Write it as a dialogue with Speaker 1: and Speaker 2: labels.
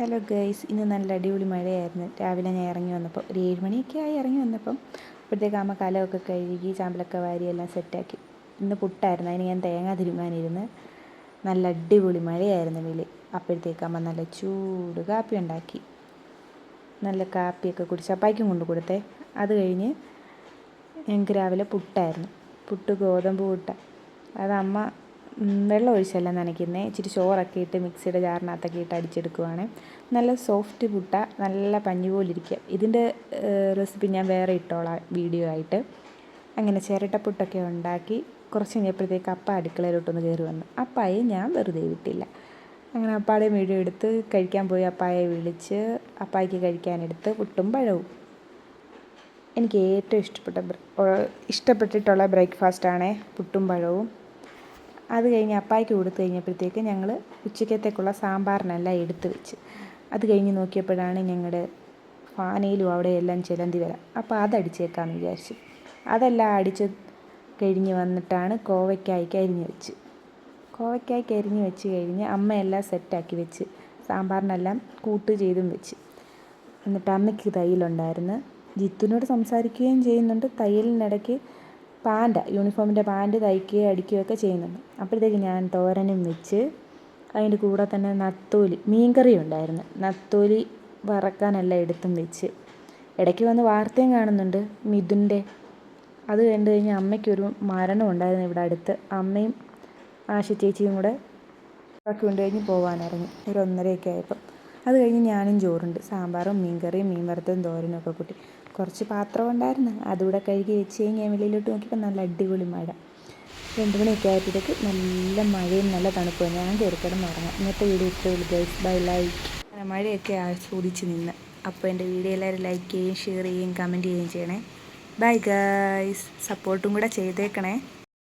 Speaker 1: Hello guys, ഇന്ന് നല്ല അടിപൊളി മഴയായിരുന്നു. രാവിലെ ഞാൻ ഇറങ്ങി വന്നപ്പോൾ ഒരു 7 മണിയൊക്കെ ആയി ഇറങ്ങി വന്നപ്പം. അപ്പോഴത്തേക്ക് അമ്മ കലമൊക്കെ കഴുകി ചാമ്പലൊക്കെ വാരി എല്ലാം സെറ്റാക്കി. ഇന്ന് പുട്ടായിരുന്നു, അതിന് ഞാൻ തേങ്ങ തിരുമാനിരുന്ന്. നല്ല അടിപൊളി മഴയായിരുന്നു വെളിയിൽ. അപ്പോഴത്തേക്ക് അമ്മ നല്ല ചൂട് കാപ്പി ഉണ്ടാക്കി. നല്ല കാപ്പിയൊക്കെ കുടിച്ച് അപ്പായ്ക്കും കൊണ്ട് കൊടുത്തേ. അത് കഴിഞ്ഞ് ഞങ്ങൾക്ക് രാവിലെ പുട്ടായിരുന്നു. പുട്ട് ഗോതമ്പ് പുട്ടാണ്. അത് അമ്മ വെള്ളം ഒഴിച്ചല്ല നനയ്ക്കുന്നത്. ഇച്ചിരി ചോറൊക്കെ ഇട്ട് മിക്സിയുടെ ജാറിനകത്തൊക്കെ ഇട്ട് അടിച്ചെടുക്കുവാണ്. നല്ല സോഫ്റ്റ് പുട്ട, നല്ല പഞ്ഞി പോലെ ഇരിക്കുക. ഇതിൻ്റെ റെസിപ്പി ഞാൻ വേറെ ഇട്ടോളാം വീഡിയോ ആയിട്ട്. അങ്ങനെ ചിരട്ടപ്പുട്ടൊക്കെ ഉണ്ടാക്കി കുറച്ച് കഴിഞ്ഞപ്പോഴത്തേക്ക് അപ്പ അടുക്കളയിലോട്ടൊന്ന് കയറി വന്നു. അപ്പായെ ഞാൻ വെറുതെ വിട്ടില്ല. അങ്ങനെ അപ്പാടെയും വീഡിയോ എടുത്ത് കഴിക്കാൻ പോയി. അപ്പായെ വിളിച്ച് അപ്പായ്ക്ക് കഴിക്കാനെടുത്ത് പുട്ടും പഴവും. എനിക്ക് ഏറ്റവും ഇഷ്ടപ്പെട്ടിട്ടുള്ള ബ്രേക്ക്ഫാസ്റ്റാണ് പുട്ടും പഴവും. അത് കഴിഞ്ഞ് അപ്പായ്ക്ക് കൊടുത്തു കഴിഞ്ഞപ്പോഴത്തേക്ക് ഞങ്ങൾ ഉച്ചക്കത്തേക്കുള്ള സാമ്പാറിനെല്ലാം എടുത്ത് വെച്ച്. അത് കഴിഞ്ഞ് നോക്കിയപ്പോഴാണ് ഞങ്ങളുടെ ഫാനയിലും അവിടെയെല്ലാം ചിലന്തി വരാം. അപ്പോൾ അതടിച്ചേക്കാമെന്ന് വിചാരിച്ചു. അതെല്ലാം അടിച്ച് കഴിഞ്ഞ് വന്നിട്ടാണ് കോവയ്ക്കായ്ക്ക് അരിഞ്ഞ് വെച്ച്. കോവയ്ക്കായ്ക്ക് അരിഞ്ഞ് വെച്ച് കഴിഞ്ഞ് അമ്മയെല്ലാം സെറ്റാക്കി വെച്ച്. സാമ്പാറിനെല്ലാം കൂട്ട് ചെയ്തും വെച്ച്. എന്നിട്ട് അമ്മയ്ക്ക് തയ്യലുണ്ടായിരുന്നു. ജിത്തുവിനോട് സംസാരിക്കുകയും ചെയ്യുന്നുണ്ട്. തയ്യലിനിടയ്ക്ക് യൂണിഫോമിൻ്റെ പാൻറ്റ് തയ്ക്കുകയും അടിക്കുകയൊക്കെ ചെയ്യുന്നുണ്ട്. അപ്പോഴത്തേക്ക് ഞാൻ തോരനും വെച്ച്. അതിൻ്റെ കൂടെ തന്നെ മീൻകറി ഉണ്ടായിരുന്നു. നത്തോലി വറക്കാനെല്ലാം എടുത്തും വെച്ച്. ഇടയ്ക്ക് വന്ന് വാർത്തയും കാണുന്നുണ്ട് മിഥുൻ്റെ. അത് കണ്ടു കഴിഞ്ഞ് അമ്മയ്ക്കൊരു മരണം ഉണ്ടായിരുന്നു ഇവിടെ അടുത്ത്. അമ്മയും ആശ ചേച്ചിയും കൂടെ ഒക്കെ കൊണ്ട് കഴിഞ്ഞ് പോകാനിറങ്ങി ഒരു 1:30 ആയപ്പം. അത് കഴിഞ്ഞ് ഞാനും ചോറുണ്ട്. സാമ്പാറും മീൻകറിയും മീൻ വറുത്തതും തോരനും ഒക്കെ കൂട്ടി. കുറച്ച് പാത്രം ഉണ്ടായിരുന്നു, അതുകൂടെ കഴുകി വെച്ച് കഴിഞ്ഞ് ഞാൻ വെളിയിലോട്ട് നോക്കിയപ്പോൾ നല്ല അടിപൊളി മഴ. 2 മണിയൊക്കെ ആയപ്പോഴത്തേക്ക് നല്ല മഴയും നല്ല തണുപ്പും. ഞാൻ കയറി കിടന്നുറങ്ങാം. ഇന്നത്തെ വീഡിയോ ഇത്രയേ ഉള്ളൂ ഗൈസ്. ബൈ. ലൈക്ക്. മഴയൊക്കെ ആസ്വദിച്ച് നിന്ന്. അപ്പോൾ എൻ്റെ വീഡിയോ എല്ലാവരും ലൈക്ക് ചെയ്യുകയും ഷെയർ ചെയ്യുകയും കമൻറ്റ് ചെയ്യുകയും ചെയ്യണേ. Bye guys. സപ്പോർട്ടും കൂടെ ചെയ്തേക്കണേ.